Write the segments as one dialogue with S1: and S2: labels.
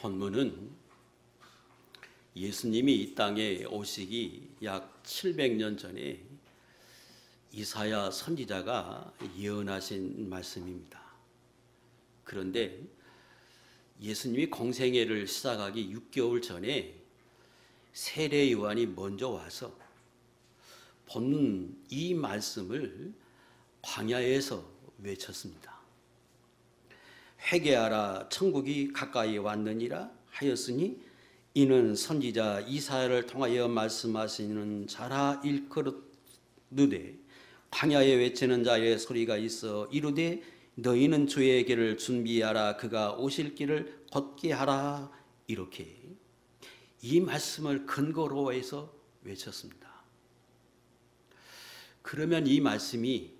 S1: 본문은 예수님이 이 땅에 오시기 약 700년 전에 이사야 선지자가 예언하신 말씀입니다. 그런데 예수님이 공생애를 시작하기 6개월 전에 세례 요한이 먼저 와서 본문 이 말씀을 광야에서 외쳤습니다. 회개하라, 천국이 가까이 왔느니라 하였으니 이는 선지자 이사야를 통하여 말씀하시는 자라 일컬었느되 광야에 외치는 자의 소리가 있어 이르되 너희는 주의 길을 준비하라, 그가 오실 길을 걷게 하라. 이렇게 이 말씀을 근거로 해서 외쳤습니다. 그러면 이 말씀이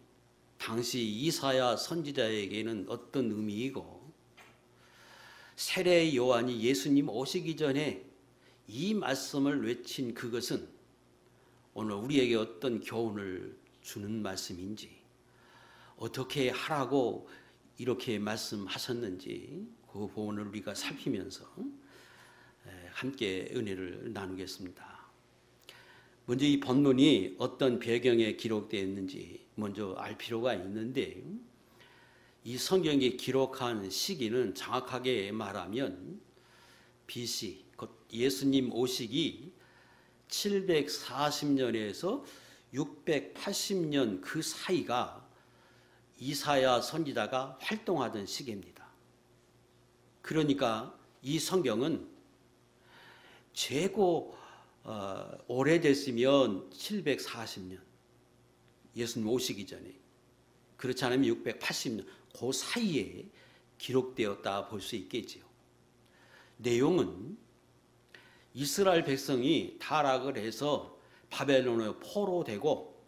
S1: 당시 이사야 선지자에게는 어떤 의미이고, 세례 요한이 예수님 오시기 전에 이 말씀을 외친 그것은 오늘 우리에게 어떤 교훈을 주는 말씀인지, 어떻게 하라고 이렇게 말씀하셨는지 그 부분을 우리가 살피면서 함께 은혜를 나누겠습니다. 먼저 이 본문이 어떤 배경에 기록되어 있는지 먼저 알 필요가 있는데, 이 성경이 기록한 시기는 정확하게 말하면 BC, 곧 예수님 오시기 740년에서 680년 그 사이가 이사야 선지자가 활동하던 시기입니다. 그러니까 이 성경은 최고 오래됐으면 740년, 예수님 오시기 전에, 그렇지 않으면 680년, 그 사이에 기록되었다 볼 수 있겠지요. 내용은 이스라엘 백성이 타락을 해서 바벨론에 포로되고,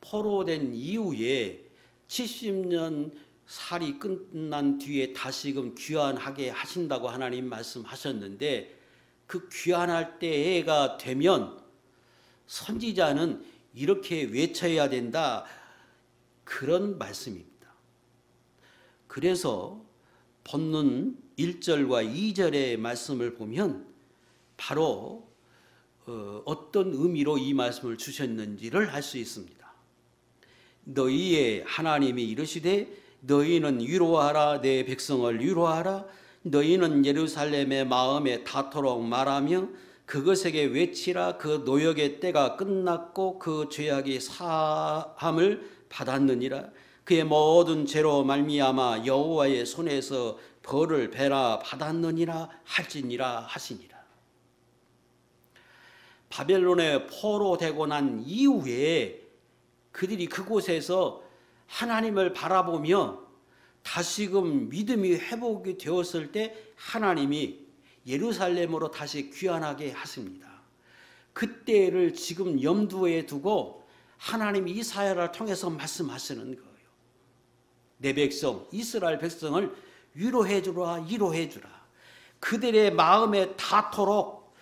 S1: 포로된 이후에 70년 살이 끝난 뒤에 다시금 귀환하게 하신다고 하나님 말씀하셨는데, 그 귀환할 때가 되면 선지자는 이렇게 외쳐야 된다, 그런 말씀입니다. 그래서 본문 1절과 2절의 말씀을 보면 바로 어떤 의미로 이 말씀을 주셨는지를 알 수 있습니다. 너희의 하나님이 이르시되 너희는 위로하라, 내 백성을 위로하라. 너희는 예루살렘의 마음에 닿도록 말하며 그것에게 외치라. 그 노역의 때가 끝났고 그 죄악이 사함을 받았느니라. 그의 모든 죄로 말미암아 여호와의 손에서 벌을 배라 받았느니라 할지니라 하시니라. 바벨론에 포로되고 난 이후에 그들이 그곳에서 하나님을 바라보며 다시금 믿음이 회복이 되었을 때 하나님이 예루살렘으로 다시 귀환하게 하십니다. 그때를 지금 염두에 두고 하나님이 이사야를 통해서 말씀하시는 거예요. 내 백성 이스라엘 백성을 위로해 주라, 위로해 주라. 그들의 마음에 닿도록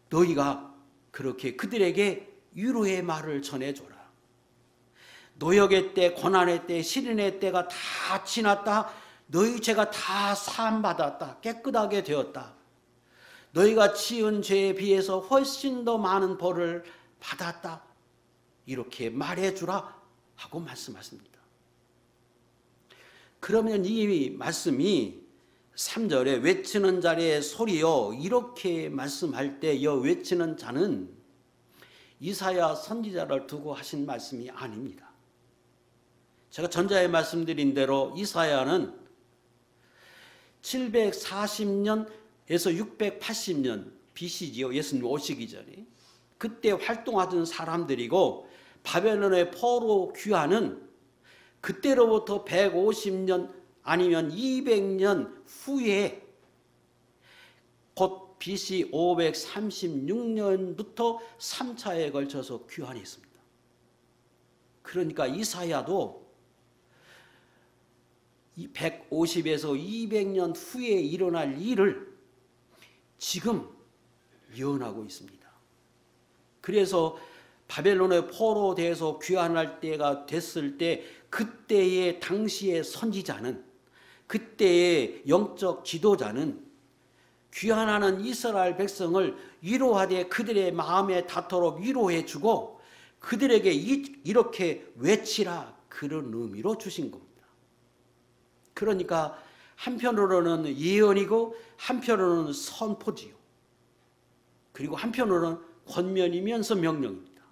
S1: 너희가 그렇게 그들에게 위로의 말을 전해줘라. 노역의 때, 고난의 때, 시련의 때가 다 지났다. 너희 죄가 다 사함받았다. 깨끗하게 되었다. 너희가 지은 죄에 비해서 훨씬 더 많은 벌을 받았다. 이렇게 말해주라 하고 말씀하십니다. 그러면 이 말씀이 3절에 외치는 자의 소리요, 이렇게 말씀할 때 이 외치는 자는 이사야 선지자를 두고 하신 말씀이 아닙니다. 제가 전자에 말씀드린 대로 이사야는 740년에서 680년 BC지요. 예수님 오시기 전에. 그때 활동하던 사람들이고, 바벨론의 포로 귀환은 그때로부터 150년 아니면 200년 후에 곧 BC 536년부터 3차에 걸쳐서 귀환했습니다. 그러니까 이사야도 150에서 200년 후에 일어날 일을 지금 예언하고 있습니다. 그래서 바벨론의 포로돼서 귀환할 때가 됐을 때 그때의 당시의 선지자는, 그때의 영적 지도자는 귀환하는 이스라엘 백성을 위로하되 그들의 마음에 닿도록 위로해 주고 그들에게 이렇게 외치라, 그런 의미로 주신 겁니다. 그러니까 한편으로는 예언이고 한편으로는 선포지요. 그리고 한편으로는 권면이면서 명령입니다.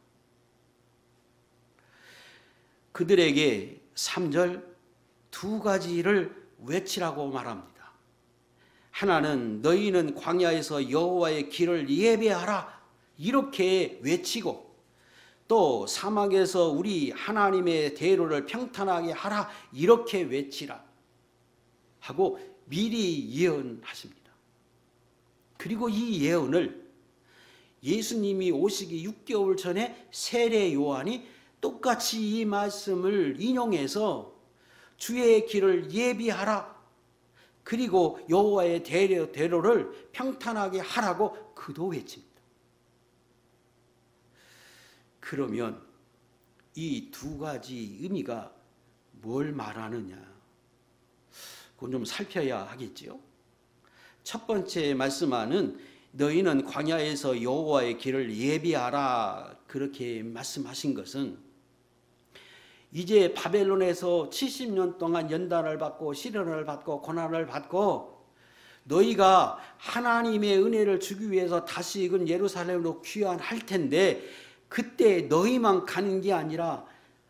S1: 그들에게 3절 두 가지를 외치라고 말합니다. 하나는 너희는 광야에서 여호와의 길을 예배하라, 이렇게 외치고, 또 사막에서 우리 하나님의 대로를 평탄하게 하라, 이렇게 외치라 하고 미리 예언하십니다. 그리고 이 예언을 예수님이 오시기 6개월 전에 세례 요한이 똑같이 이 말씀을 인용해서 주의 길을 예비하라, 그리고 여호와의 대로를 평탄하게 하라고 그도 외칩니다. 그러면 이 두 가지 의미가 뭘 말하느냐, 그건 좀 살펴야 하겠지요. 첫 번째 말씀하는 너희는 광야에서 여호와의 길을 예비하라, 그렇게 말씀하신 것은 이제 바벨론에서 70년 동안 연단을 받고 시련을 받고 고난을 받고 너희가 하나님의 은혜를 주기 위해서 다시금 예루살렘으로 귀환할 텐데, 그때 너희만 가는 게 아니라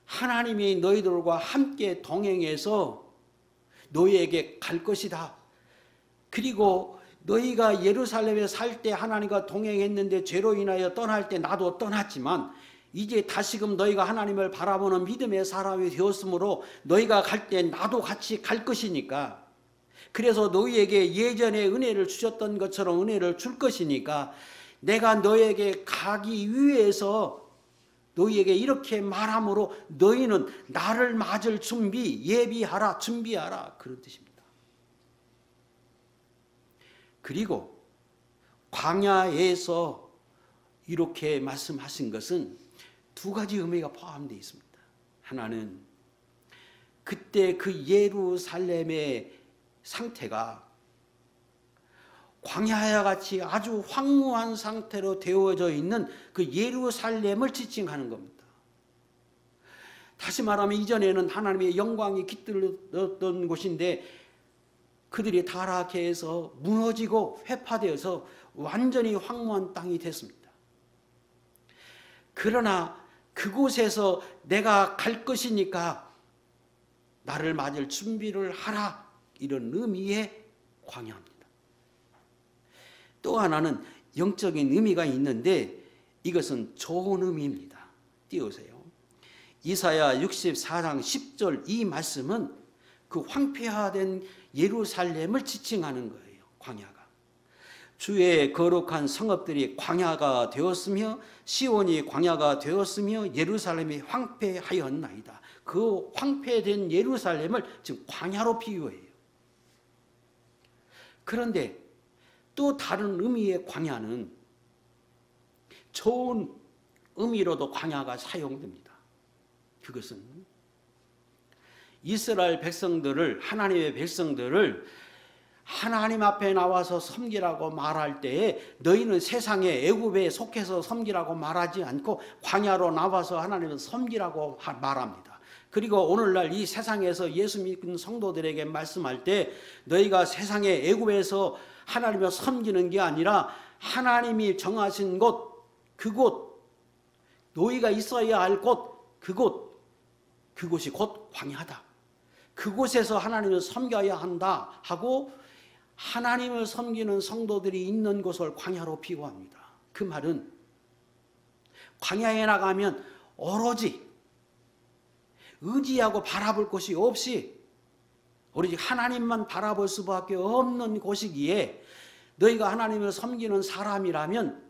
S1: 하나님이 너희들과 함께 동행해서 너희에게 갈 것이다. 그리고 너희가 예루살렘에 살 때 하나님과 동행했는데 죄로 인하여 떠날 때 나도 떠났지만 이제 다시금 너희가 하나님을 바라보는 믿음의 사람이 되었으므로 너희가 갈 때 나도 같이 갈 것이니까, 그래서 너희에게 예전에 은혜를 주셨던 것처럼 은혜를 줄 것이니까 내가 너희에게 가기 위해서 너희에게 이렇게 말함으로 너희는 나를 맞을 준비, 예비하라, 준비하라, 그런 뜻입니다. 그리고 광야에서 이렇게 말씀하신 것은 두 가지 의미가 포함되어 있습니다. 하나는 그때 그 예루살렘의 상태가 광야와 같이 아주 황무한 상태로 되어져 있는 그 예루살렘을 지칭하는 겁니다. 다시 말하면 이전에는 하나님의 영광이 깃들었던 곳인데 그들이 타락해서 무너지고 회파되어서 완전히 황무한 땅이 됐습니다. 그러나 그곳에서 내가 갈 것이니까 나를 맞을 준비를 하라, 이런 의미의 광야입니다. 또 하나는 영적인 의미가 있는데 이것은 좋은 의미입니다. 띄우세요. 이사야 64장 10절 이 말씀은 그 황폐화된 예루살렘을 지칭하는 거예요. 광야가. 주의 거룩한 성읍들이 광야가 되었으며 시온이 광야가 되었으며 예루살렘이 황폐하였나이다. 그 황폐된 예루살렘을 지금 광야로 비유해요. 그런데 또 다른 의미의 광야는 좋은 의미로도 광야가 사용됩니다. 그것은 이스라엘 백성들을, 하나님의 백성들을 하나님 앞에 나와서 섬기라고 말할 때에 너희는 세상의 애굽에 속해서 섬기라고 말하지 않고 광야로 나와서 하나님을 섬기라고 말합니다. 그리고 오늘날 이 세상에서 예수 믿는 성도들에게 말씀할 때 너희가 세상의 애굽에서 하나님을 섬기는 게 아니라 하나님이 정하신 곳, 그곳, 너희가 있어야 할 곳, 그곳이 곧 광야다. 그곳에서 하나님을 섬겨야 한다 하고 하나님을 섬기는 성도들이 있는 곳을 광야로 비유합니다. 그 말은 광야에 나가면 오로지 의지하고 바라볼 곳이 없이 오로지 하나님만 바라볼 수밖에 없는 곳이기에 너희가 하나님을 섬기는 사람이라면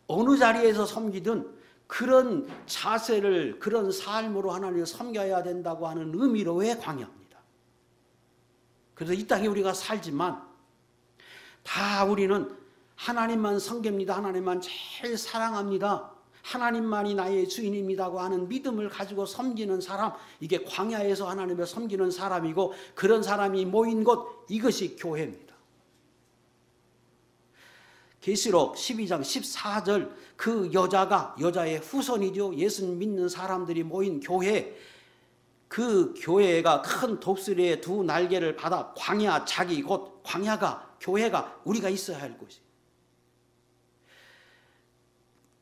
S1: 어느 자리에서 섬기든 그런 자세를, 그런 삶으로 하나님을 섬겨야 된다고 하는 의미로의 광야입니다. 그래서 이 땅에 우리가 살지만 다 우리는 하나님만 섬깁니다. 하나님만 제일 사랑합니다. 하나님만이 나의 주인입니다고 하는 믿음을 가지고 섬기는 사람, 이게 광야에서 하나님을 섬기는 사람이고 그런 사람이 모인 곳, 이것이 교회입니다. 계시록 12장 14절 그 여자의 후손이죠. 예수님 믿는 사람들이 모인 교회, 그 교회가 큰 독수리의 두 날개를 받아 광야, 자기 곧 광야가, 교회가 우리가 있어야 할 곳이,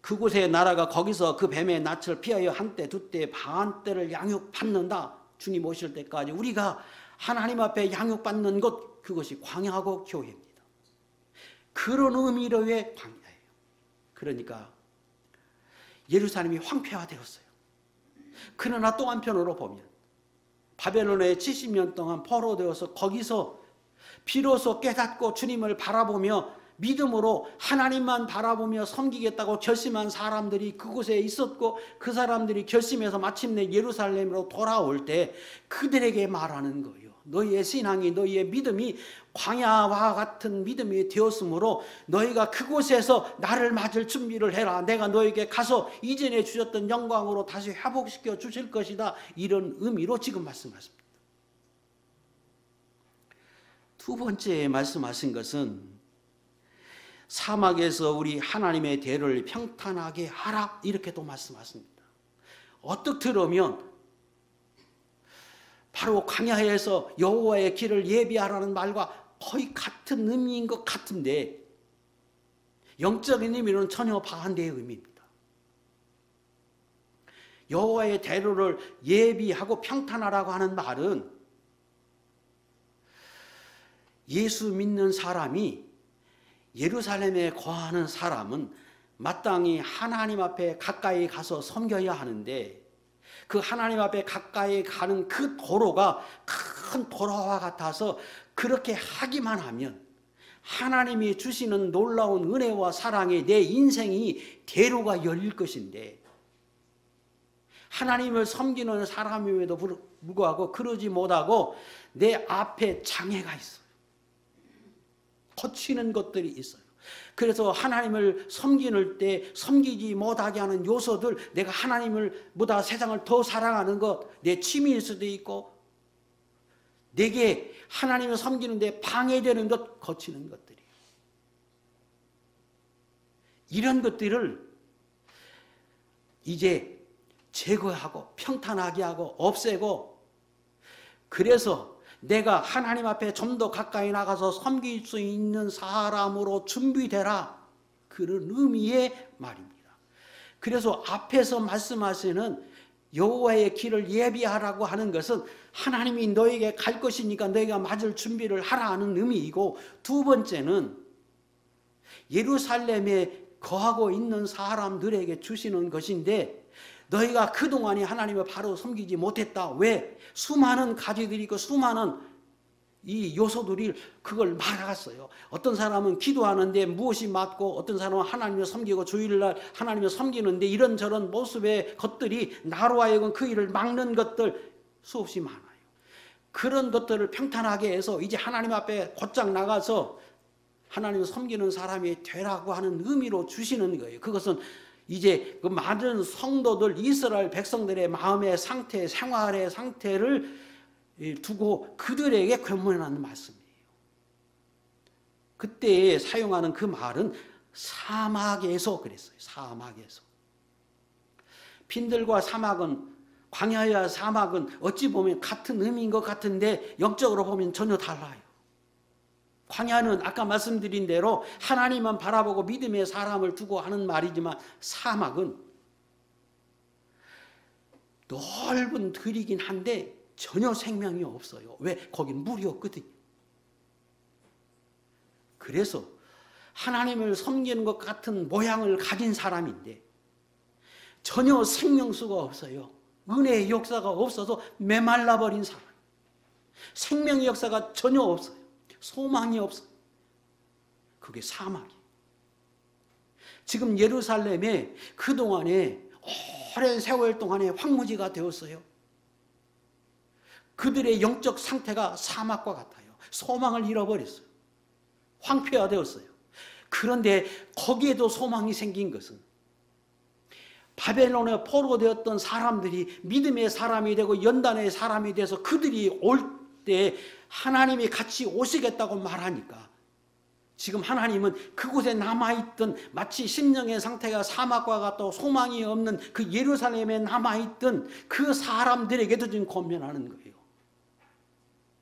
S1: 그곳의 나라가 거기서 그 뱀의 낯을 피하여 한때 두때 반때를 양육받는다. 주님 오실 때까지 우리가 하나님 앞에 양육받는 곳, 그것이 광야고 교회입니다. 그런 의미로의 광야예요. 그러니까 예루살렘이 황폐화되었어요. 그러나 또 한편으로 보면 바벨론에 70년 동안 포로되어서 거기서 비로소 깨닫고 주님을 바라보며 믿음으로 하나님만 바라보며 섬기겠다고 결심한 사람들이 그곳에 있었고, 그 사람들이 결심해서 마침내 예루살렘으로 돌아올 때 그들에게 말하는 거예요. 너희의 신앙이, 너희의 믿음이 광야와 같은 믿음이 되었으므로 너희가 그곳에서 나를 맞을 준비를 해라. 내가 너에게 가서 이전에 주셨던 영광으로 다시 회복시켜 주실 것이다. 이런 의미로 지금 말씀하십니다. 두 번째 말씀하신 것은 사막에서 우리 하나님의 대를 평탄하게 하라, 이렇게 또 말씀하십니다. 어떻게 들으면 바로 광야에서 여호와의 길을 예비하라는 말과 거의 같은 의미인 것 같은데, 영적인 의미는 전혀 반대의 의미입니다. 여호와의 대로를 예비하고 평탄하라고 하는 말은 예수 믿는 사람이, 예루살렘에 거하는 사람은 마땅히 하나님 앞에 가까이 가서 섬겨야 하는데, 그 하나님 앞에 가까이 가는 그 도로가 큰 도로와 같아서 그렇게 하기만 하면 하나님이 주시는 놀라운 은혜와 사랑에 내 인생이 대로가 열릴 것인데, 하나님을 섬기는 사람임에도 불구하고 그러지 못하고 내 앞에 장애가 있어요. 거치는 것들이 있어요. 그래서 하나님을 섬기는 때 섬기지 못하게 하는 요소들, 내가 하나님을 보다 세상을 더 사랑하는 것, 내 취미일 수도 있고, 내게 하나님을 섬기는 데 방해되는 것, 거치는 것들이에요. 이런 것들을 이제 제거하고 평탄하게 하고 없애고, 그래서 내가 하나님 앞에 좀 더 가까이 나가서 섬길 수 있는 사람으로 준비되라, 그런 의미의 말입니다. 그래서 앞에서 말씀하시는 여호와의 길을 예비하라고 하는 것은 하나님이 너에게 갈 것이니까 너희가 맞을 준비를 하라 하는 의미이고, 두 번째는 예루살렘에 거하고 있는 사람들에게 주시는 것인데, 너희가 그동안에 하나님을 바로 섬기지 못했다. 왜? 수많은 가지들이 있고 수많은 이 요소들이 그걸 막았어요. 어떤 사람은 기도하는데 무엇이 맞고, 어떤 사람은 하나님을 섬기고 주일날 하나님을 섬기는데 이런저런 모습의 것들이 나로 하여금 그 일을 막는 것들 수없이 많아요. 그런 것들을 평탄하게 해서 이제 하나님 앞에 곧장 나가서 하나님을 섬기는 사람이 되라고 하는 의미로 주시는 거예요. 그것은 이제 그 많은 성도들, 이스라엘 백성들의 마음의 상태, 생활의 상태를 두고 그들에게 권면하는 말씀이에요. 그때 사용하는 그 말은 사막에서 그랬어요. 사막에서. 빈들과 사막은, 광야와 사막은 어찌 보면 같은 의미인 것 같은데 영적으로 보면 전혀 달라요. 광야는 아까 말씀드린 대로 하나님만 바라보고 믿음의 사람을 두고 하는 말이지만, 사막은 넓은 들이긴 한데 전혀 생명이 없어요. 왜? 거긴 물이 없거든요. 그래서 하나님을 섬기는 것 같은 모양을 가진 사람인데 전혀 생명수가 없어요. 은혜의 역사가 없어서 메말라버린 사람. 생명의 역사가 전혀 없어요. 소망이 없어요. 그게 사막이에요. 지금 예루살렘에 그동안에 오랜 세월 동안에 황무지가 되었어요. 그들의 영적 상태가 사막과 같아요. 소망을 잃어버렸어요. 황폐화되었어요. 그런데 거기에도 소망이 생긴 것은 바벨론에 포로되었던 사람들이 믿음의 사람이 되고 연단의 사람이 돼서 그들이 올 때 하나님이 같이 오시겠다고 말하니까 지금 하나님은 그곳에 남아있던 마치 심령의 상태가 사막과 같고 소망이 없는 그 예루살렘에 남아있던 그 사람들에게도 지금 권면하는 거예요.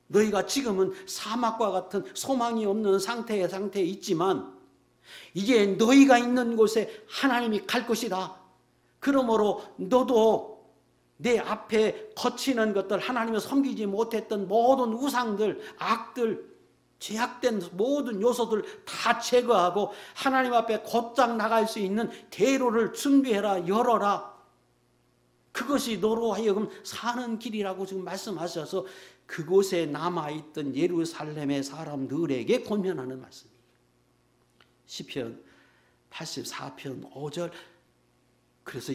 S1: 너희가 지금은 사막과 같은 소망이 없는 상태에 있지만 이제 너희가 있는 곳에 하나님이 갈 것이다. 그러므로 너도 내 앞에 거치는 것들, 하나님을 섬기지 못했던 모든 우상들, 악들, 죄악된 모든 요소들 다 제거하고 하나님 앞에 곧장 나갈 수 있는 대로를 준비해라, 열어라. 그것이 너로 하여금 사는 길이라고 지금 말씀하셔서 그곳에 남아있던 예루살렘의 사람들에게 권면하는 말씀이에요. 시편 84편 5절. 그래서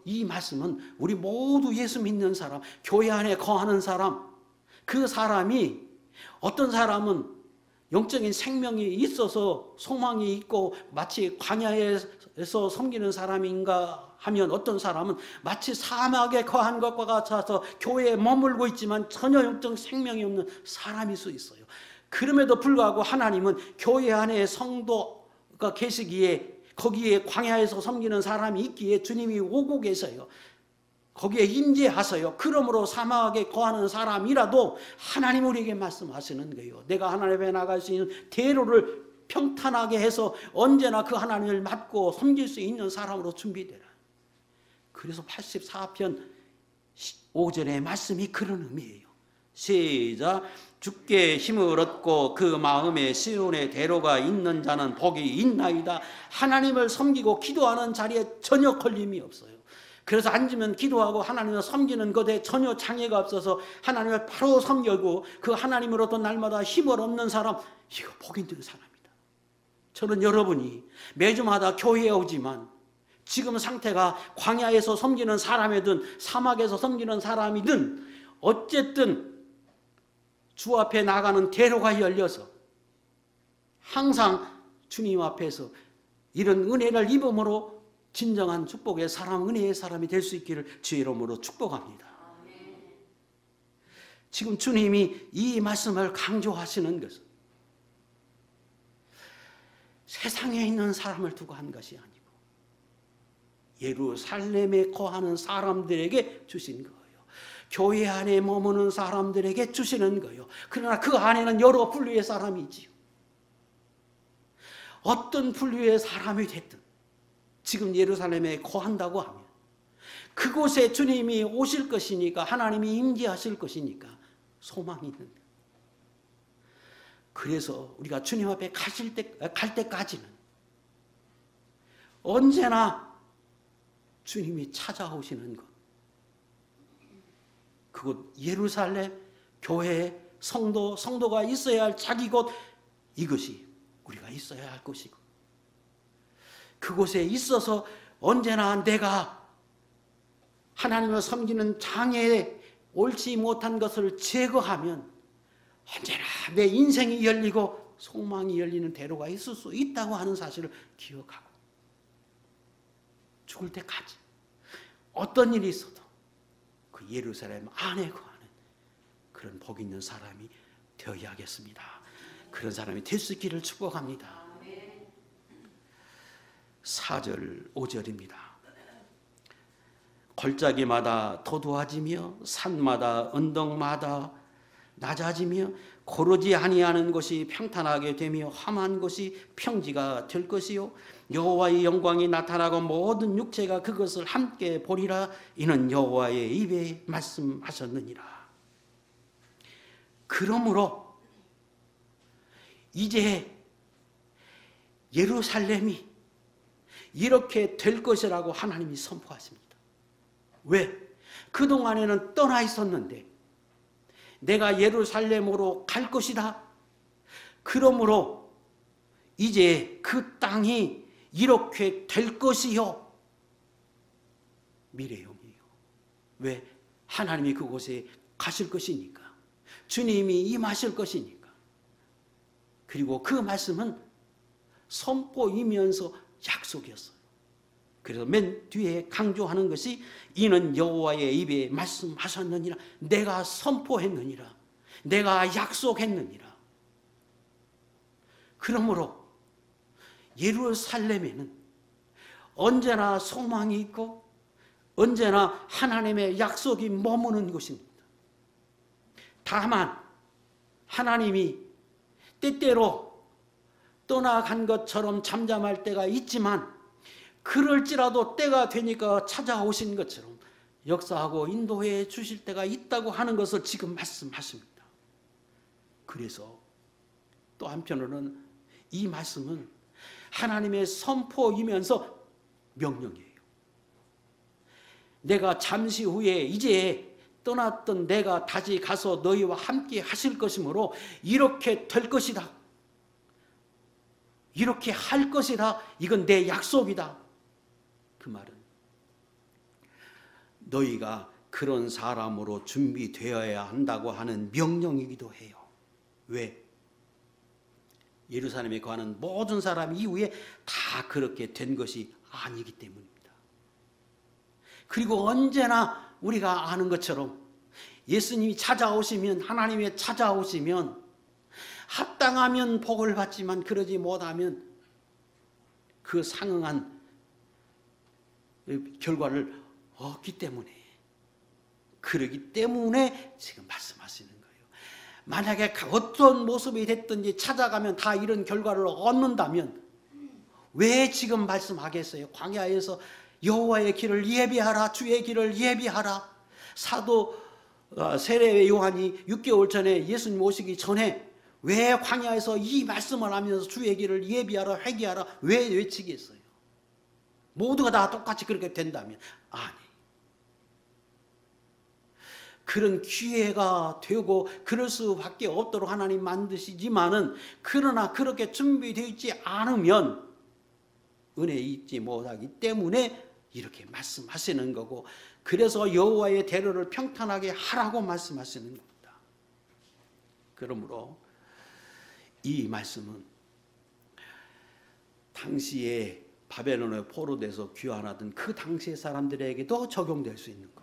S1: 이 말씀은 우리 모두 예수 믿는 사람, 교회 안에 거하는 사람, 그 사람이 어떤 사람은 영적인 생명이 있어서 소망이 있고 마치 광야에서 섬기는 사람인가 하면 어떤 사람은 마치 사막에 거한 것과 같아서 교회에 머물고 있지만 전혀 영적 생명이 없는 사람일 수 있어요. 그럼에도 불구하고 하나님은 교회 안에 성도가 계시기에 거기에 광야에서 섬기는 사람이 있기에 주님이 오고 계세요. 거기에 임재하세요. 그러므로 사막에 거하는 사람이라도 하나님 우리에게 말씀하시는 거예요. 내가 하나님 앞에 나갈 수 있는 대로를 평탄하게 해서 언제나 그 하나님을 맡고 섬길 수 있는 사람으로 준비되라. 그래서 84편 5절의 말씀이 그런 의미예요. 시작. 주께 힘을 얻고 그 마음에 시온의 대로가 있는 자는 복이 있나이다. 하나님을 섬기고 기도하는 자리에 전혀 걸림이 없어요. 그래서 앉으면 기도하고 하나님을 섬기는 것에 전혀 장애가 없어서 하나님을 바로 섬기고 그 하나님으로부터 날마다 힘을 얻는 사람, 이거 복 있는 사람이다. 저는 여러분이 매주마다 교회에 오지만 지금 상태가 광야에서 섬기는 사람이든 사막에서 섬기는 사람이든 어쨌든 주 앞에 나가는 대로가 열려서 항상 주님 앞에서 이런 은혜를 입음으로 진정한 축복의 사람, 은혜의 사람이 될 수 있기를 주의 이름으로 축복합니다. 지금 주님이 이 말씀을 강조하시는 것은 세상에 있는 사람을 두고 한 것이 아니고 예루살렘에 거하는 사람들에게 주신 거예요. 교회 안에 머무는 사람들에게 주시는 거예요. 그러나 그 안에는 여러 분류의 사람이지요. 어떤 분류의 사람이 됐든 지금 예루살렘에 거한다고 하면 그곳에 주님이 오실 것이니까, 하나님이 임재하실 것이니까 소망이 있는 거예요. 그래서 우리가 주님 앞에 갈 때까지는 언제나 주님이 찾아오시는 것, 그곳 예루살렘, 교회, 성도가 있어야 할 자기 곳, 이것이 우리가 있어야 할 것이고, 그곳에 있어서 언제나 내가 하나님을 섬기는 장애에 옳지 못한 것을 제거하면 언제나 내 인생이 열리고 소망이 열리는 대로가 있을 수 있다고 하는 사실을 기억하고 죽을 때까지 어떤 일이 있어도 그 예루살렘 안에 거하는 그런 복 있는 사람이 되어야겠습니다. 그런 사람이 될 수 있기를 축복합니다. 4절 5절입니다. 골짜기마다 도도하지며 산마다 언덕마다 낮아지며 고르지 아니하는 것이 평탄하게 되며 험한 것이 평지가 될 것이요 여호와의 영광이 나타나고 모든 육체가 그것을 함께 보리라. 이는 여호와의 입에 말씀하셨느니라. 그러므로 이제 예루살렘이 이렇게 될 것이라고 하나님이 선포하십니다. 왜? 그동안에는 떠나 있었는데 내가 예루살렘으로 갈 것이다. 그러므로 이제 그 땅이 이렇게 될 것이요. 미래형이에요. 왜? 하나님이 그곳에 가실 것이니까. 주님이 임하실 것이니까. 그리고 그 말씀은 선포이면서 약속이었어요. 그래서 맨 뒤에 강조하는 것이 이는 여호와의 입에 말씀하셨느니라. 내가 선포했느니라. 내가 약속했느니라. 그러므로 예루살렘에는 언제나 소망이 있고 언제나 하나님의 약속이 머무는 곳입니다. 다만 하나님이 때때로 떠나간 것처럼 잠잠할 때가 있지만 그럴지라도 때가 되니까 찾아오신 것처럼 역사하고 인도해 주실 때가 있다고 하는 것을 지금 말씀하십니다. 그래서 또 한편으로는 이 말씀은 하나님의 선포이면서 명령이에요. 내가 잠시 후에 이제 떠났던 내가 다시 가서 너희와 함께 하실 것이므로 이렇게 될 것이다. 이렇게 할 것이다. 이건 내 약속이다. 그 말은 너희가 그런 사람으로 준비되어야 한다고 하는 명령이기도 해요. 왜? 예루살렘에 거하는 모든 사람 이후에 다 그렇게 된 것이 아니기 때문입니다. 그리고 언제나 우리가 아는 것처럼 예수님이 찾아오시면, 하나님이 찾아오시면 합당하면 복을 받지만 그러지 못하면 그 상응한 결과를 얻기 때문에, 그러기 때문에 지금 말씀하시는 거예요. 만약에 어떤 모습이 됐든지 찾아가면 다 이런 결과를 얻는다면 왜 지금 말씀하겠어요? 광야에서 여호와의 길을 예비하라, 주의 길을 예비하라. 사도 세례 요한이 6개월 전에 예수님 오시기 전에 왜 광야에서 이 말씀을 하면서 주의 길을 예비하라, 회개하라 왜 외치겠어요? 모두가 다 똑같이 그렇게 된다면 아니, 그런 기회가 되고 그럴 수밖에 없도록 하나님 만드시지만은, 그러나 그렇게 준비되어 있지 않으면 은혜 잊지 못하기 때문에 이렇게 말씀하시는 거고, 그래서 여호와의 대로를 평탄하게 하라고 말씀하시는 겁니다. 그러므로 이 말씀은 당시에 바벨론에 포로돼서 귀환하던 그 당시의 사람들에게도 적용될 수 있는 것.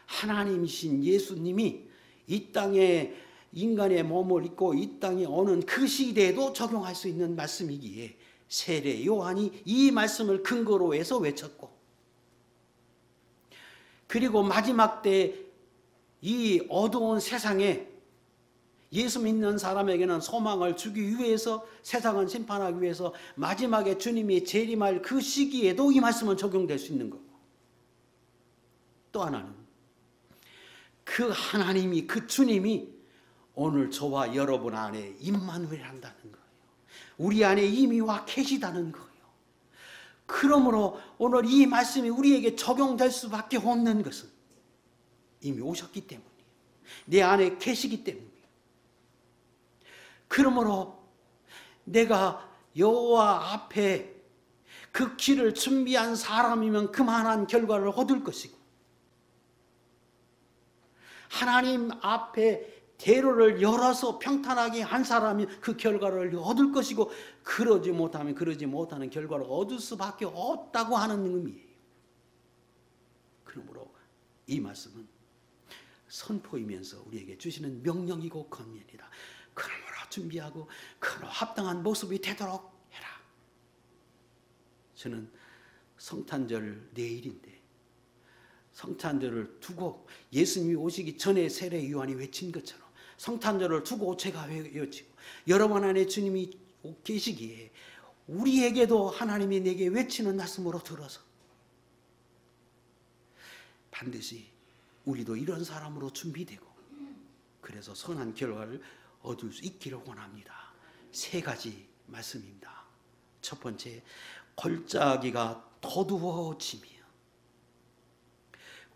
S1: 하나님이신 예수님이 이 땅에 인간의 몸을 입고 이 땅에 오는 그 시대에도 적용할 수 있는 말씀이기에 세례 요한이 이 말씀을 근거로 해서 외쳤고, 그리고 마지막 때 이 어두운 세상에 예수 믿는 사람에게는 소망을 주기 위해서, 세상은 심판하기 위해서 마지막에 주님이 재림할 그 시기에도 이 말씀은 적용될 수 있는 거고, 또 하나는 그 하나님이, 그 주님이 오늘 저와 여러분 안에 임마누엘한다는 거예요. 우리 안에 이미 와 계시다는 거예요. 그러므로 오늘 이 말씀이 우리에게 적용될 수밖에 없는 것은 이미 오셨기 때문이에요. 내 안에 계시기 때문이에요. 그러므로 내가 여호와 앞에 그 길을 준비한 사람이면 그만한 결과를 얻을 것이고, 하나님 앞에 대로를 열어서 평탄하게 한 사람이 그 결과를 얻을 것이고, 그러지 못하면 그러지 못하는 결과를 얻을 수밖에 없다고 하는 의미예요. 그러므로 이 말씀은 선포이면서 우리에게 주시는 명령이고 권면이다. 그러므로 준비하고 그러므로 합당한 모습이 되도록 해라. 저는 성탄절 내일인데 성탄절을 두고 예수님이 오시기 전에 세례 요한이 외친 것처럼 성탄절을 두고 제가 외치고, 여러분 안에 주님이 계시기에 우리에게도 하나님이 내게 외치는 말씀으로 들어서 반드시 우리도 이런 사람으로 준비되고, 그래서 선한 결과를 얻을 수 있기를 원합니다. 3가지 말씀입니다. 첫 번째, 골짜기가 어두워지며.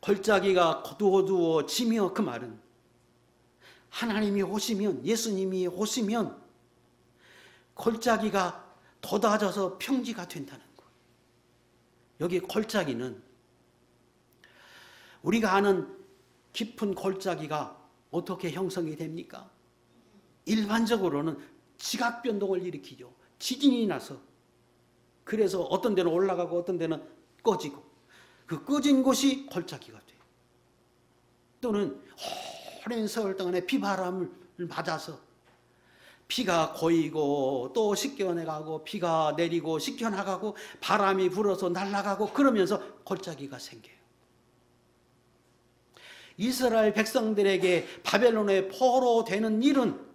S1: 골짜기가 어두워지며, 그 말은 하나님이 오시면, 예수님이 오시면 골짜기가 돋아져서 평지가 된다는 거예요. 여기 골짜기는 우리가 아는 깊은 골짜기가 어떻게 형성이 됩니까? 일반적으로는 지각 변동을 일으키죠. 지진이 나서. 그래서 어떤 데는 올라가고 어떤 데는 꺼지고, 그 꺼진 곳이 골짜기가 돼요. 또는 오랜 세월 동안에 비바람을 맞아서 비가 고이고 또 씻겨내가고 비가 내리고 씻겨나가고 바람이 불어서 날아가고 그러면서 골짜기가 생겨요. 이스라엘 백성들에게 바벨론의 포로되는 일은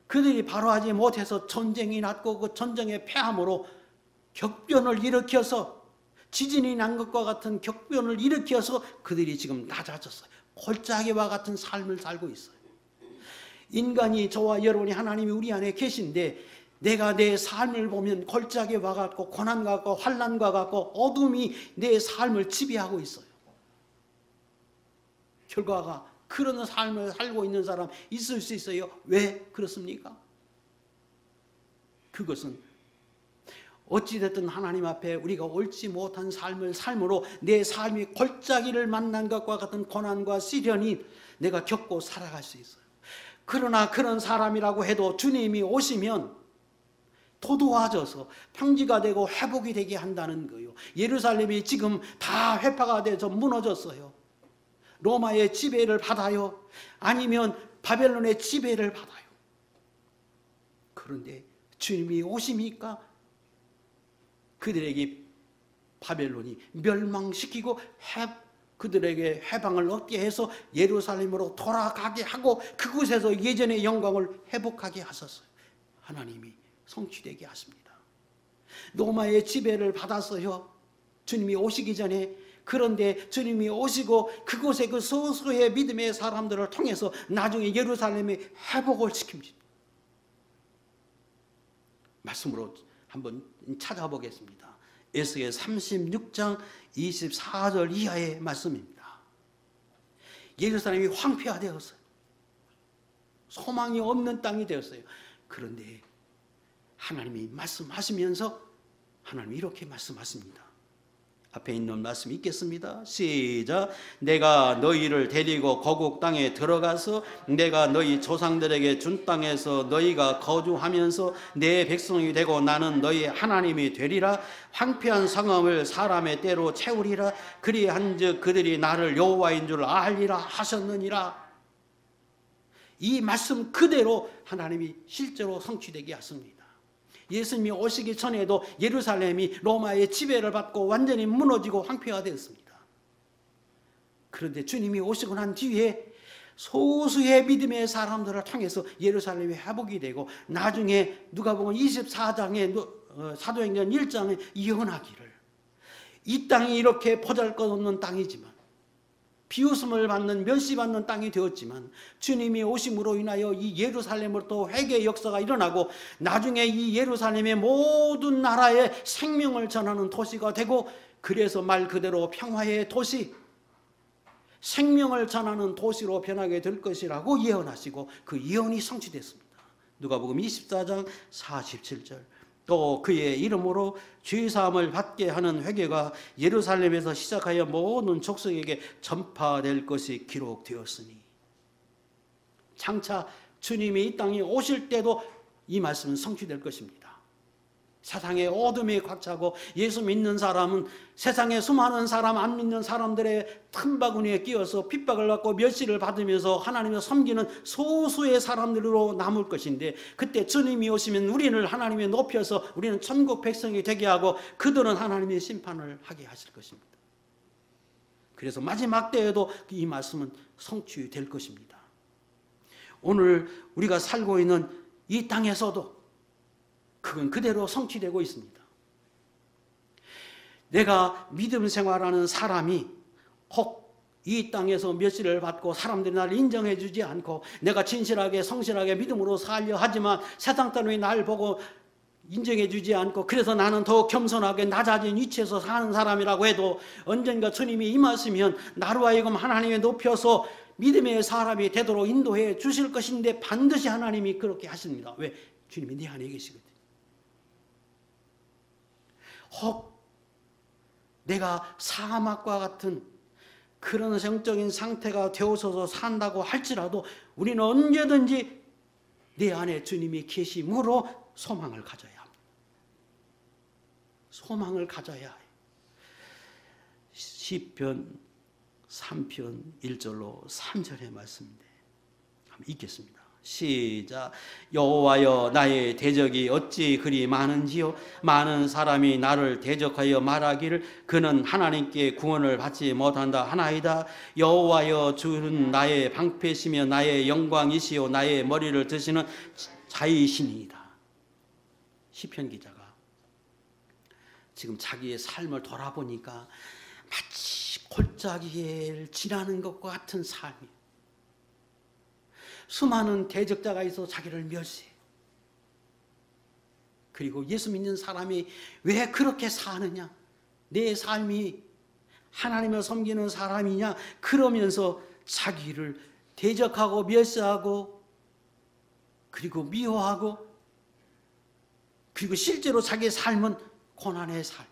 S1: 그들이 바로 하지 못해서 전쟁이 났고 그 전쟁의 패함으로 격변을 일으켜서 지진이 난 것과 같은 격변을 일으켜서 그들이 지금 낮아졌어요. 골짜기와 같은 삶을 살고 있어요. 인간이, 저와 여러분이, 하나님이 우리 안에 계신데 내가 내 삶을 보면 골짜기와 같고 고난과 같고 환난과 같고 어둠이 내 삶을 지배하고 있어요. 결과가 그런 삶을 살고 있는 사람 있을 수 있어요. 왜 그렇습니까? 그것은 어찌됐든 하나님 앞에 우리가 옳지 못한 삶을 삶으로 내 삶이 골짜기를 만난 것과 같은 고난과 시련이 내가 겪고 살아갈 수 있어요. 그러나 그런 사람이라고 해도 주님이 오시면 도도해져서 평지가 되고 회복이 되게 한다는 거예요. 예루살렘이 지금 다 회파가 돼서 무너졌어요. 로마의 지배를 받아요. 아니면 바벨론의 지배를 받아요. 그런데 주님이 오십니까? 그들에게 바벨론이 멸망시키고 그들에게 해방을 얻게 해서 예루살렘으로 돌아가게 하고 그곳에서 예전의 영광을 회복하게 하셨어요. 하나님이 성취되게 하십니다. 로마의 지배를 받았어요. 주님이 오시기 전에. 그런데 주님이 오시고 그곳에 그 소수의 믿음의 사람들을 통해서 나중에 예루살렘의 회복을 시킵니다. 말씀으로 한번 찾아보겠습니다. 에스겔 36장 24절 이하의 말씀입니다. 예루살렘이 황폐화되었어요. 소망이 없는 땅이 되었어요. 그런데 하나님이 말씀하시면서 하나님이 이렇게 말씀하십니다. 앞에 있는 말씀 읽겠습니다. 시작. 내가 너희를 데리고 거국 땅에 들어가서 내가 너희 조상들에게 준 땅에서 너희가 거주하면서 내 백성이 되고 나는 너희 하나님이 되리라. 황폐한 성읍을 사람의 때로 채우리라. 그리한즉 그들이 나를 여호와인 줄 알리라 하셨느니라. 이 말씀 그대로 하나님이 실제로 성취되게 하십니다. 예수님이 오시기 전에도 예루살렘이 로마의 지배를 받고 완전히 무너지고 황폐화되었습니다. 그런데 주님이 오시고 난 뒤에 소수의 믿음의 사람들을 통해서 예루살렘이 회복이 되고 나중에 누가복음 24장에 사도행전 1장에 예언하기를 이 땅이 이렇게 보잘것없는 땅이지만 비웃음을 받는 멸시받는 땅이 되었지만 주님이 오심으로 인하여 이 예루살렘으로부터 회개의 역사가 일어나고 나중에 이 예루살렘의 모든 나라에 생명을 전하는 도시가 되고 그래서 말 그대로 평화의 도시, 생명을 전하는 도시로 변하게 될 것이라고 예언하시고 그 예언이 성취됐습니다. 누가복음 24장 47절. 또 그의 이름으로 죄사함을 받게 하는 회개가 예루살렘에서 시작하여 모든 족속에게 전파될 것이 기록되었으니 장차 주님이 이 땅에 오실 때도 이 말씀은 성취될 것입니다. 세상의 어둠이 꽉 차고 예수 믿는 사람은 세상에 수많은 사람, 안 믿는 사람들의 틈바구니에 끼어서 핍박을 받고 멸시를 받으면서 하나님을 섬기는 소수의 사람들로 남을 것인데 그때 주님이 오시면 우리를 하나님에 높여서 우리는 천국 백성이 되게 하고 그들은 하나님의 심판을 하게 하실 것입니다. 그래서 마지막 때에도 이 말씀은 성취될 것입니다. 오늘 우리가 살고 있는 이 땅에서도 그건 그대로 성취되고 있습니다. 내가 믿음 생활하는 사람이 혹 이 땅에서 멸시를 받고 사람들이 나를 인정해 주지 않고 내가 진실하게 성실하게 믿음으로 살려 하지만 세상 사람이 나를 보고 인정해 주지 않고 그래서 나는 더 겸손하게 낮아진 위치에서 사는 사람이라고 해도 언젠가 주님이 임하시면 나로 하여금 하나님에 높여서 믿음의 사람이 되도록 인도해 주실 것인데 반드시 하나님이 그렇게 하십니다. 왜? 주님이 네 안에 계시거든요. 혹 내가 사막과 같은 그런 성적인 상태가 되어서 산다고 할지라도 우리는 언제든지 내 안에 주님이 계심으로 소망을 가져야 합니다. 소망을 가져야 해요. 시편 3편 1절로 3절의 말씀인데 한번 읽겠습니다. 시작. 여호와여 나의 대적이 어찌 그리 많은지요. 많은 사람이 나를 대적하여 말하기를 그는 하나님께 구원을 받지 못한다 하나이다. 여호와여 주는 나의 방패시며 나의 영광이시요 나의 머리를 드시는 자이시니이다. 시편 기자가 지금 자기의 삶을 돌아보니까 마치 골짜기를 지나는 것과 같은 삶이, 수많은 대적자가 있어 자기를 멸시해. 그리고 예수 믿는 사람이 왜 그렇게 사느냐, 내 삶이 하나님을 섬기는 사람이냐, 그러면서 자기를 대적하고 멸시하고 그리고 미워하고, 그리고 실제로 자기의 삶은 고난의 삶.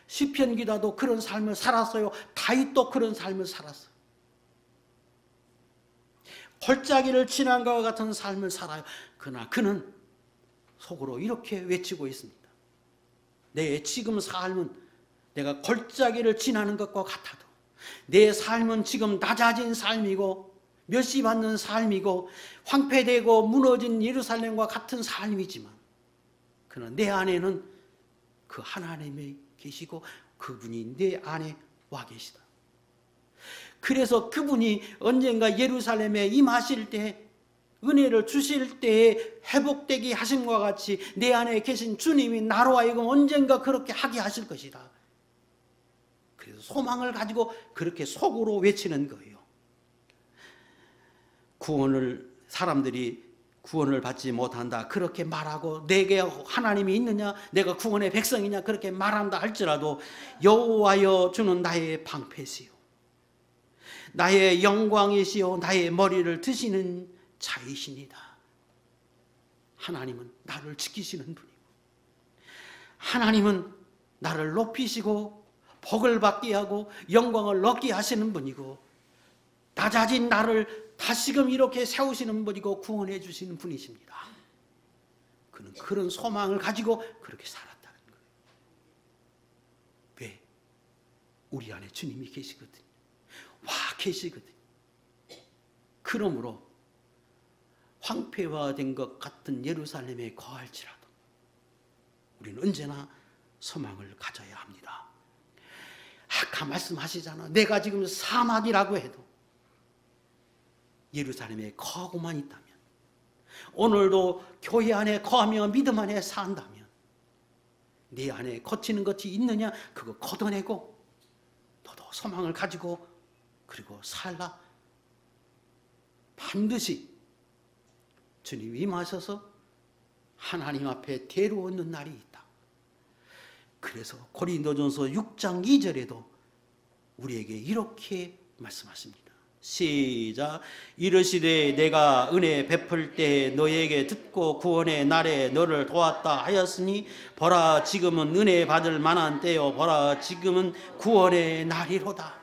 S1: 시편 기자도 그런 삶을 살았어요. 다윗도 그런 삶을 살았어요. 골짜기를 지난 것과 같은 삶을 살아요. 그러나 그는 속으로 이렇게 외치고 있습니다. 내 지금 삶은 내가 골짜기를 지나는 것과 같아도 내 삶은 지금 낮아진 삶이고 멸시받는 삶이고 황폐되고 무너진 예루살렘과 같은 삶이지만, 그러나 내 안에는 그 하나님이 계시고 그분이 내 안에 와 계시다. 그래서 그분이 언젠가 예루살렘에 임하실 때, 은혜를 주실 때에 회복되게 하심과 같이 내 안에 계신 주님이 나로 하여금 언젠가 그렇게 하게 하실 것이다. 그래서 소망을 가지고 그렇게 속으로 외치는 거예요. 사람들이 구원을 받지 못한다 그렇게 말하고, 내게 하나님이 있느냐, 내가 구원의 백성이냐 그렇게 말한다 할지라도, 여호와여 주는 나의 방패시요 나의 영광이시요 나의 머리를 드시는 자이시니다. 하나님은 나를 지키시는 분이고, 하나님은 나를 높이시고 복을 받게 하고 영광을 얻게 하시는 분이고, 낮아진 나를 다시금 이렇게 세우시는 분이고 구원해 주시는 분이십니다. 그는 그런 소망을 가지고 그렇게 살았다는 거예요. 왜? 우리 안에 주님이 계시거든요. 와 계시거든요. 그러므로 황폐화된 것 같은 예루살렘에 거할지라도 우리는 언제나 소망을 가져야 합니다. 아까 말씀하시잖아. 내가 지금 사막이라고 해도 예루살렘에 거하고만 있다면, 오늘도 교회 안에 거하며 믿음 안에 산다면, 네 안에 거치는 것이 있느냐 그거 걷어내고 너도 소망을 가지고 그리고 살라. 반드시 주님이 임하셔서 하나님 앞에 데려오는 날이 있다. 그래서 고린도전서 6장 2절에도 우리에게 이렇게 말씀하십니다. 시작. 이르시되 내가 은혜 베풀 때 너에게 듣고 구원의 날에 너를 도왔다 하였으니 보라 지금은 은혜 받을 만한 때요 보라 지금은 구원의 날이로다.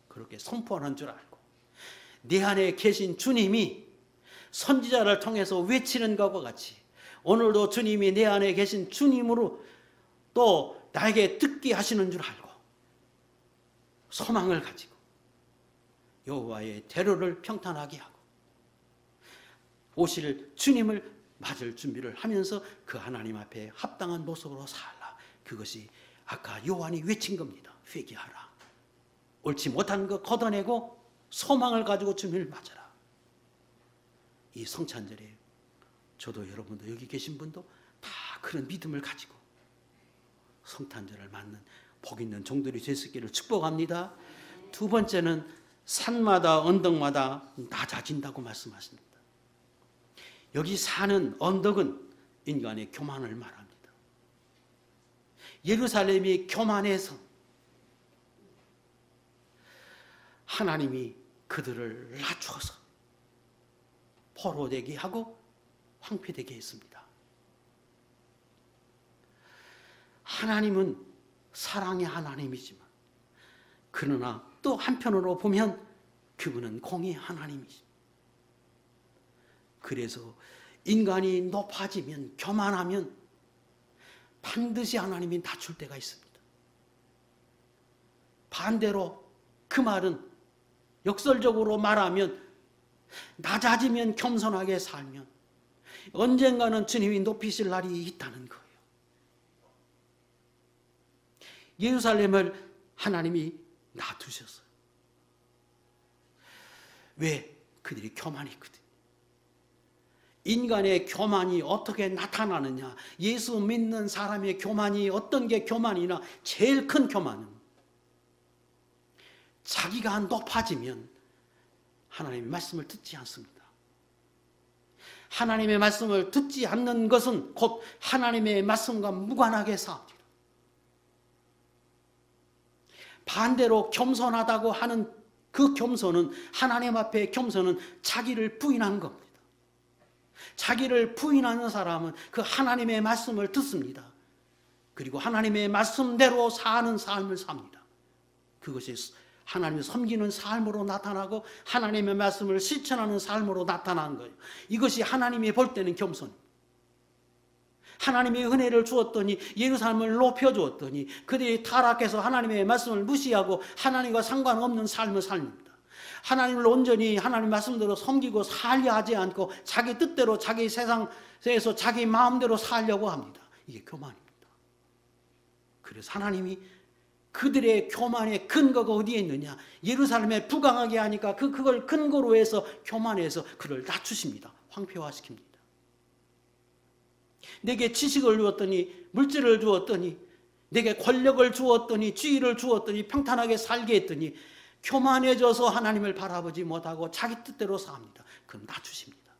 S1: 그렇게 선포하는 줄 알고, 내 안에 계신 주님이 선지자를 통해서 외치는 것과 같이 오늘도 주님이 내 안에 계신 주님으로 또 나에게 듣게 하시는 줄 알고 소망을 가지고 여호와의 대로를 평탄하게 하고 오실 주님을 맞을 준비를 하면서 그 하나님 앞에 합당한 모습으로 살라. 그것이 아까 요한이 외친 겁니다. 회개하라. 옳지 못한 것 걷어내고 소망을 가지고 주님을 맞아라. 이 성찬절에 저도 여러분도 여기 계신 분도 다 그런 믿음을 가지고 성탄절을 맞는 복 있는 종들이 될 수 있기를 축복합니다. 두 번째는 산마다 언덕마다 낮아진다고 말씀하십니다. 여기 사는 언덕은 인간의 교만을 말합니다. 예루살렘이 교만해서 하나님이 그들을 낮춰서 포로되게 하고 황폐되게 했습니다. 하나님은 사랑의 하나님이지만, 그러나 또 한편으로 보면 그분은 공의 하나님이십니다. 그래서 인간이 높아지면, 교만하면 반드시 하나님이 낮출 때가 있습니다. 반대로 그 말은 역설적으로 말하면 낮아지면 겸손하게 살면 언젠가는 주님이 높이실 날이 있다는 거예요. 예루살렘을 하나님이 놔두셨어요. 왜? 그들이 교만했거든. 인간의 교만이 어떻게 나타나느냐? 예수 믿는 사람의 교만이 어떤 게 교만이나 제일 큰 교만은 자기가 높아지면 하나님의 말씀을 듣지 않습니다. 하나님의 말씀을 듣지 않는 것은 곧 하나님의 말씀과 무관하게 싸웁니다. 반대로 겸손하다고 하는 그 겸손은, 하나님 앞에 겸손은 자기를 부인한 겁니다. 자기를 부인하는 사람은 그 하나님의 말씀을 듣습니다. 그리고 하나님의 말씀대로 사는 삶을 삽니다. 그것이 하나님을 섬기는 삶으로 나타나고 하나님의 말씀을 실천하는 삶으로 나타나는 거예요. 이것이 하나님이 볼 때는 겸손입니다. 하나님의 은혜를 주었더니, 예루살렘을 높여주었더니 그들이 타락해서 하나님의 말씀을 무시하고 하나님과 상관없는 삶을 삽니다. 하나님을 온전히 하나님 말씀대로 섬기고 살려 하지 않고 자기 뜻대로 자기 세상에서 자기 마음대로 살려고 합니다. 이게 교만입니다. 그래서 하나님이 그들의 교만의 근거가 어디에 있느냐? 예루살렘에 부강하게 하니까 그걸 근거로 해서 교만해서 그를 낮추십니다. 황폐화시킵니다. 내게 지식을 주었더니, 물질을 주었더니, 내게 권력을 주었더니, 지위를 주었더니, 평탄하게 살게 했더니 교만해져서 하나님을 바라보지 못하고 자기 뜻대로 삽니다. 그럼 낮추십니다.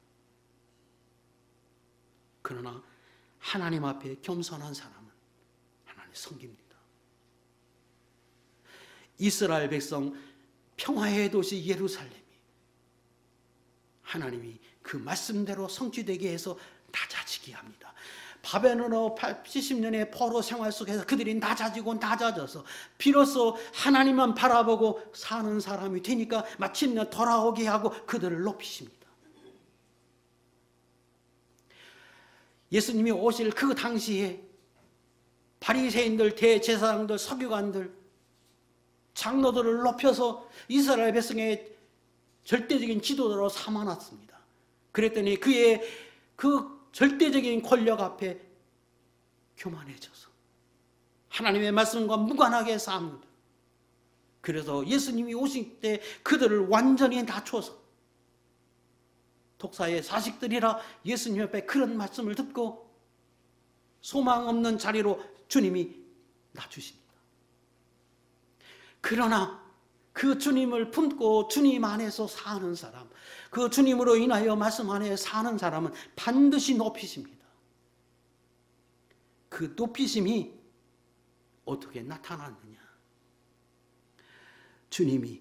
S1: 그러나 하나님 앞에 겸손한 사람은 하나님 섬깁니다. 이스라엘 백성 평화의 도시 예루살렘이 하나님이 그 말씀대로 성취되게 해서 낮아지게 합니다. 바벨론어 70년의 포로 생활 속에서 그들이 낮아져서 비로소 하나님만 바라보고 사는 사람이 되니까 마침내 돌아오게 하고 그들을 높이십니다. 예수님이 오실 그 당시에 바리새인들, 대제사장들, 서기관들, 장로들을 높여서 이스라엘 백성의 절대적인 지도자로 삼아놨습니다. 그랬더니 그의 그 절대적인 권력 앞에 교만해져서 하나님의 말씀과 무관하게 삽니다. 그래서 예수님이 오실 때 그들을 완전히 낮춰서 독사의 자식들이라 예수님 앞에 그런 말씀을 듣고 소망 없는 자리로 주님이 낮추십니다. 그러나 그 주님을 품고 주님 안에서 사는 사람, 그 주님으로 인하여 말씀 안에 사는 사람은 반드시 높이십니다. 그 높이심이 어떻게 나타났느냐? 주님이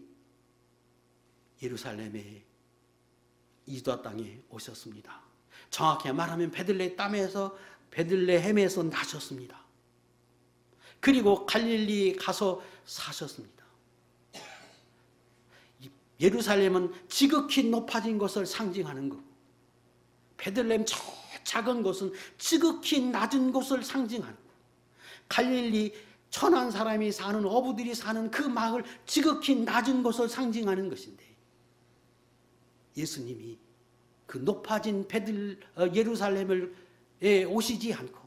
S1: 예루살렘의 이두아 땅에 오셨습니다. 정확히 말하면 베들레헴에서 나셨습니다. 그리고 갈릴리 가서 사셨습니다. 예루살렘은 지극히 높아진 것을 상징하는 것, 베들레헴 저 작은 곳은 지극히 낮은 곳을 상징하는 것, 갈릴리 천한 사람이 사는, 어부들이 사는 그 마을 지극히 낮은 곳을 상징하는 것인데, 예수님이 그 높아진 예루살렘에 오시지 않고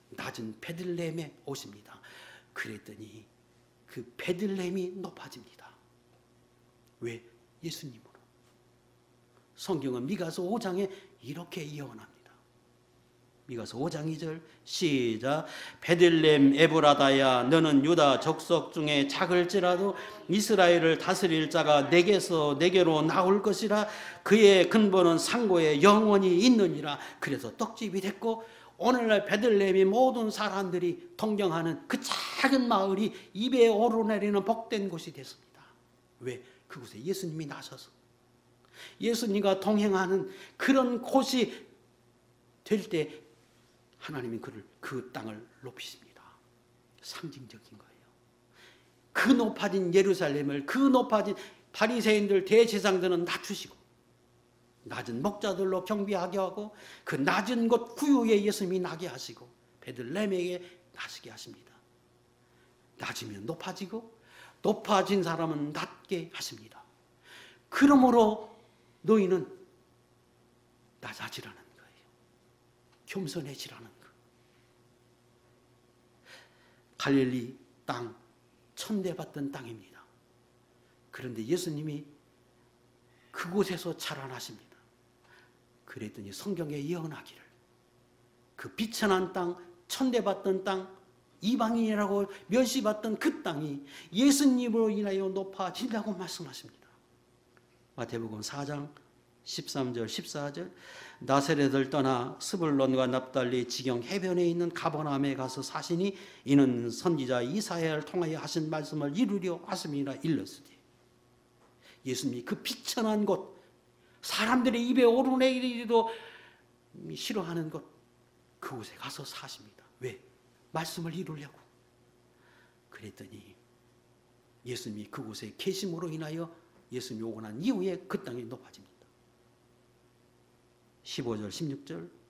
S1: 낮은 베들레헴에 오십니다. 그랬더니 그 베들레헴이 높아집니다. 왜? 예수님으로. 성경은 미가서 5장에 이렇게 예언합니다. 미가서 5장 2절 시작. 베들레헴 에브라다야, 너는 유다 족속 중에 작을지라도 이스라엘을 다스릴 자가 내게로 나올 것이라. 그의 근본은 상고에 영원히 있느니라. 그래서 떡집이 됐고 오늘날 베들레헴이 모든 사람들이 동경하는 그 작은 마을이 입에 오르내리는 복된 곳이 됐습니다. 왜? 그곳에 예수님이 나셔서 예수님과 동행하는 그런 곳이 될 때 하나님이 그 땅을 높이십니다. 상징적인 거예요. 그 높아진 예루살렘을, 그 높아진 바리새인들, 대제사장들은 낮추시고 낮은 목자들로 경비하게 하고 그 낮은 곳 구유에 예수님이 나게 하시고 베들레헴에게 나시게 하십니다. 낮으면 높아지고 높아진 사람은 낮게 하십니다. 그러므로 너희는 낮아지라는 거예요. 겸손해지라는 거. 갈릴리 땅, 천대받던 땅입니다. 그런데 예수님이 그곳에서 자라나십니다. 그랬더니 성경에 예언하기를 그 비천한 땅, 천대받던 땅, 이방인이라고 멸시받던 그 땅이 예수님으로 인하여 높아진다고 말씀하십니다. 마태복음 4장 13절 14절 나사렛을 떠나 스불론과 납달리 지경 해변에 있는 가버나움에 가서 사시니 이는 선지자 이사야를 통하여 하신 말씀을 이루려 하심이라 일렀으되 예수님이 그 비천한 곳 사람들의 입에 오르내리기도 싫어하는 곳 그곳에 가서 사십니다. 왜? 말씀을 이루려고. 그랬더니 예수님이 그곳에 계심으로 인하여 예수님이 오고 난 이후에 그 땅이 높아집니다. 15절 16절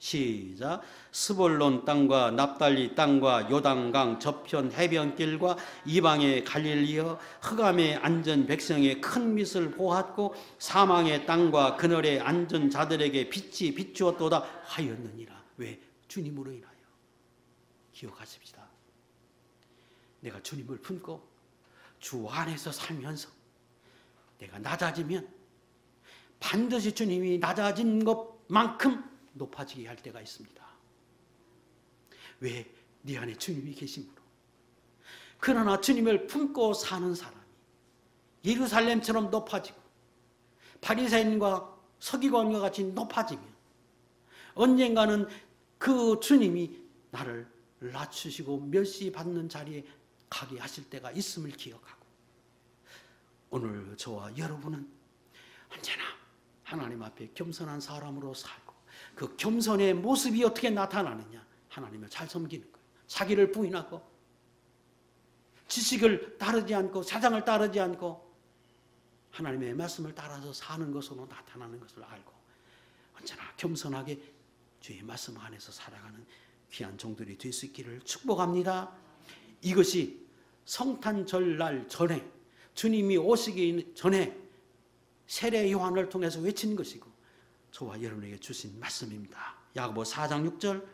S1: 시작. 스불론 땅과 납달리 땅과 요단강 저편 해변길과 이방의 갈릴리여 흑암에 앉은 백성의 큰 빛을 보았고 사망의 땅과 그늘에 앉은 자들에게 빛이 비추었도다 하였느니라. 왜? 주님으로 인하여. 기억하십시다. 내가 주님을 품고 주 안에서 살면서 내가 낮아지면 반드시 주님이 낮아진 것만큼 높아지게 할 때가 있습니다. 왜? 네 안에 주님이 계심으로. 그러나 주님을 품고 사는 사람이 예루살렘처럼 높아지고 바리새인과 서기관과 같이 높아지면 언젠가는 그 주님이 나를 낮추시고 멸시받는 자리에 가게 하실 때가 있음을 기억하고 오늘 저와 여러분은 언제나 하나님 앞에 겸손한 사람으로 살고 그 겸손의 모습이 어떻게 나타나느냐? 하나님을 잘 섬기는 거예요. 자기를 부인하고 지식을 따르지 않고 사장을 따르지 않고 하나님의 말씀을 따라서 사는 것으로 나타나는 것을 알고 언제나 겸손하게 주의 말씀 안에서 살아가는 귀한 종들이 될 수 있기를 축복합니다. 이것이 성탄절날 전에 주님이 오시기 전에 세례 요한을 통해서 외친 것이고 저와 여러분에게 주신 말씀입니다. 야고보 4장 6절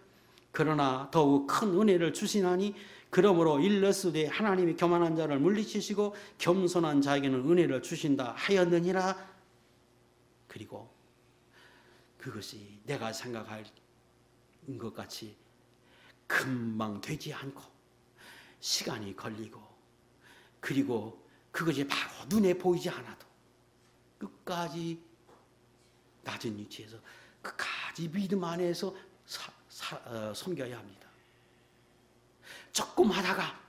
S1: 그러나 더욱 큰 은혜를 주시나니 그러므로 일러스되 하나님이 교만한 자를 물리치시고 겸손한 자에게는 은혜를 주신다 하였느니라. 그리고 그것이 내가 생각할 것 같이 금방 되지 않고 시간이 걸리고 그리고 그것이 바로 눈에 보이지 않아도 끝까지 낮은 위치에서 끝까지 믿음 안에서 섬겨야 합니다. 조금 하다가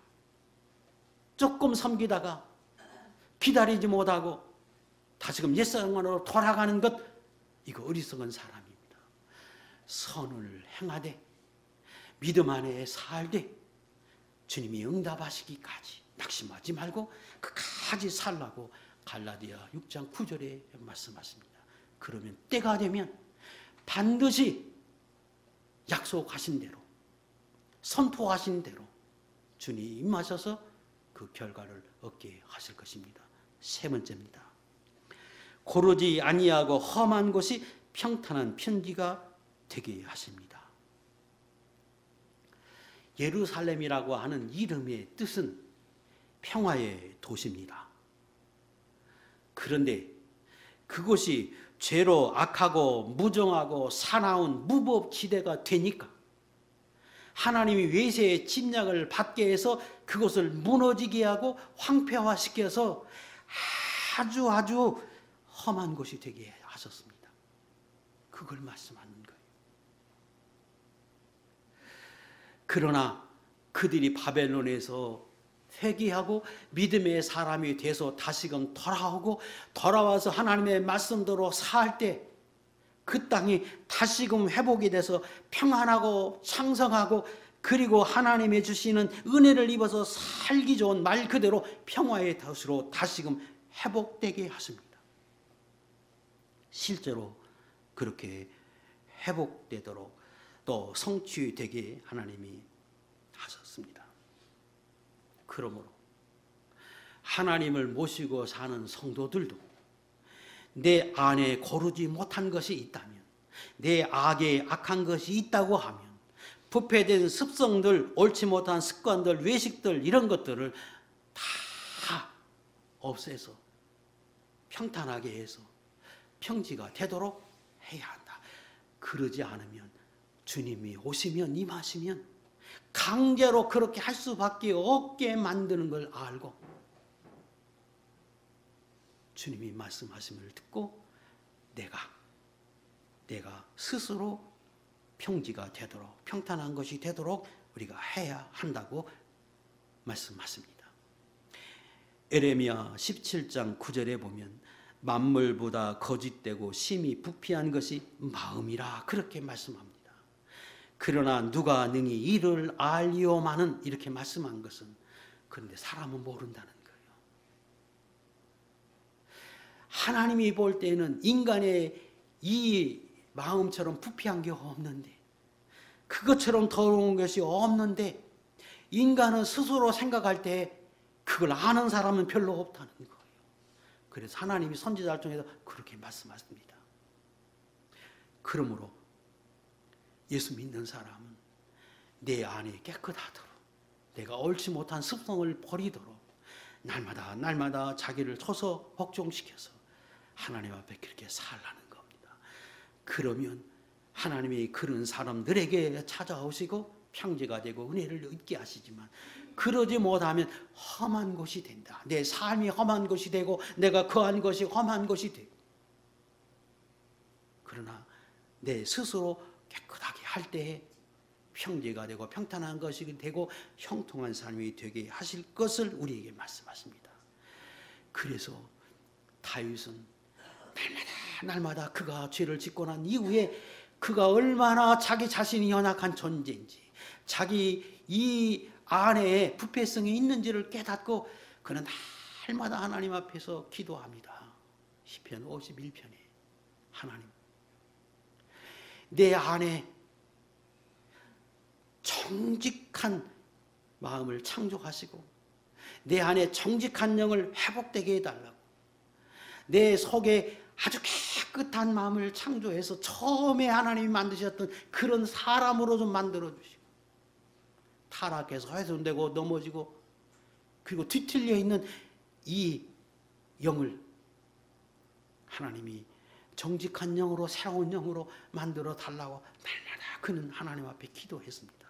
S1: 조금 섬기다가 기다리지 못하고 다시금 옛사랑으로 돌아가는 것 이거 어리석은 사람입니다. 선을 행하되 믿음 안에 살되 주님이 응답하시기까지 낙심하지 말고 끝까지 살라고 갈라디아 6장 9절에 말씀하십니다. 그러면 때가 되면 반드시 약속하신 대로 선포하신 대로 주님이 임하셔서 그 결과를 얻게 하실 것입니다. 세 번째입니다. 고르지 아니하고 험한 곳이 평탄한 편지가 되게 하십니다. 예루살렘이라고 하는 이름의 뜻은 평화의 도시입니다. 그런데 그곳이 죄로 악하고 무정하고 사나운 무법지대가 되니까 하나님이 외세의 침략을 받게 해서 그것을 무너지게 하고 황폐화시켜서 아주 험한 곳이 되게 하셨습니다. 그걸 말씀하는 거예요. 그러나 그들이 바벨론에서 회개하고 믿음의 사람이 돼서 다시금 돌아와서 하나님의 말씀대로 살 때 그 땅이 다시금 회복이 돼서 평안하고 창성하고 그리고 하나님의 주시는 은혜를 입어서 살기 좋은 말 그대로 평화의 도시로 다시금 회복되게 하십니다. 실제로 그렇게 회복되도록 또 성취되게 하나님이 하셨습니다. 그러므로 하나님을 모시고 사는 성도들도 내 안에 고르지 못한 것이 있다면, 내 악에 악한 것이 있다고 하면, 부패된 습성들, 옳지 못한 습관들, 외식들, 이런 것들을 다 없애서 평탄하게 해서 평지가 되도록 해야 한다. 그러지 않으면 주님이 오시면, 임하시면 강제로 그렇게 할 수밖에 없게 만드는 걸 알고 주님이 말씀하심을 듣고 내가 스스로 평지가 되도록, 평탄한 것이 되도록 우리가 해야 한다고 말씀하십니다. 에레미야 17장 9절에 보면 만물보다 거짓되고 심히 부패한 것이 마음이라 그렇게 말씀합니다. 그러나 누가 능히 이를 알리오마는 이렇게 말씀한 것은, 그런데 사람은 모른다는 거예요. 하나님이 볼 때는 인간의 이 마음처럼 부패한 게 없는데, 그것처럼 더러운 것이 없는데, 인간은 스스로 생각할 때 그걸 아는 사람은 별로 없다는 거예요. 그래서 하나님이 선지자를 통해서 그렇게 말씀하십니다. 그러므로 예수 믿는 사람은 내 안에 깨끗하도록, 내가 옳지 못한 습성을 버리도록 날마다 자기를 서서 복종시켜서 하나님 앞에 그렇게 살라는 겁니다. 그러면 하나님이 그런 사람들에게 찾아오시고 평지가 되고 은혜를 얻게 하시지만, 그러지 못하면 험한 것이 된다. 내 삶이 험한 것이 되고 내가 거한 것이 험한 것이 되고, 그러나 내 스스로 깨끗하게 할 때에 평지가 되고 평탄한 것이 되고 형통한 삶이 되게 하실 것을 우리에게 말씀하십니다. 그래서 다윗은 날마다 그가 죄를 짓고 난 이후에 그가 얼마나 자기 자신이 연약한 존재인지, 자기 이 안에 부패성이 있는지를 깨닫고 그는 날마다 하나님 앞에서 기도합니다. 시편 51편에 하나님, 내 안에 정직한 마음을 창조하시고 내 안에 정직한 영을 회복되게 해달라고, 내 속에 아주 깨끗한 마음을 창조해서 처음에 하나님이 만드셨던 그런 사람으로 좀 만들어주시고, 타락해서 훼손되고 넘어지고 그리고 뒤틀려 있는 이 영을 하나님이 정직한 영으로, 새로운 영으로 만들어 달라고 날마다 그는 하나님 앞에 기도했습니다.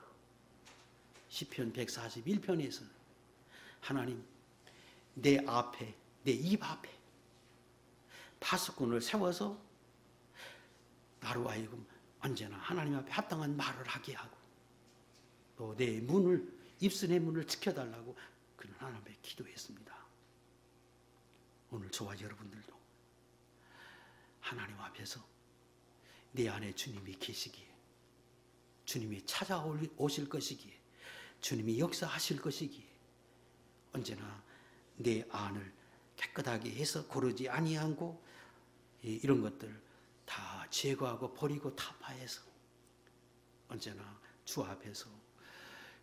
S1: 시편 141편에서는 하나님, 내 앞에, 내 입 앞에 파수꾼을 세워서 나로 하여금 언제나 하나님 앞에 합당한 말을 하게 하고, 또 내 문을, 입술의 문을 지켜달라고 그는 하나님 앞에 기도했습니다. 오늘 저와 여러분들도 하나님 앞에서 내 안에 주님이 계시기에, 주님이 찾아오실 것이기에, 주님이 역사하실 것이기에 언제나 내 안을 깨끗하게 해서 고르지 아니하고 이런 것들 다 제거하고 버리고 타파해서 언제나 주 앞에서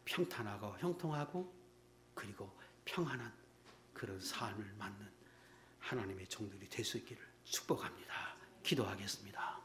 S1: 평탄하고 형통하고 그리고 평안한 그런 삶을 맞는 하나님의 종들이 될 수 있기를 축복합니다. 기도하겠습니다.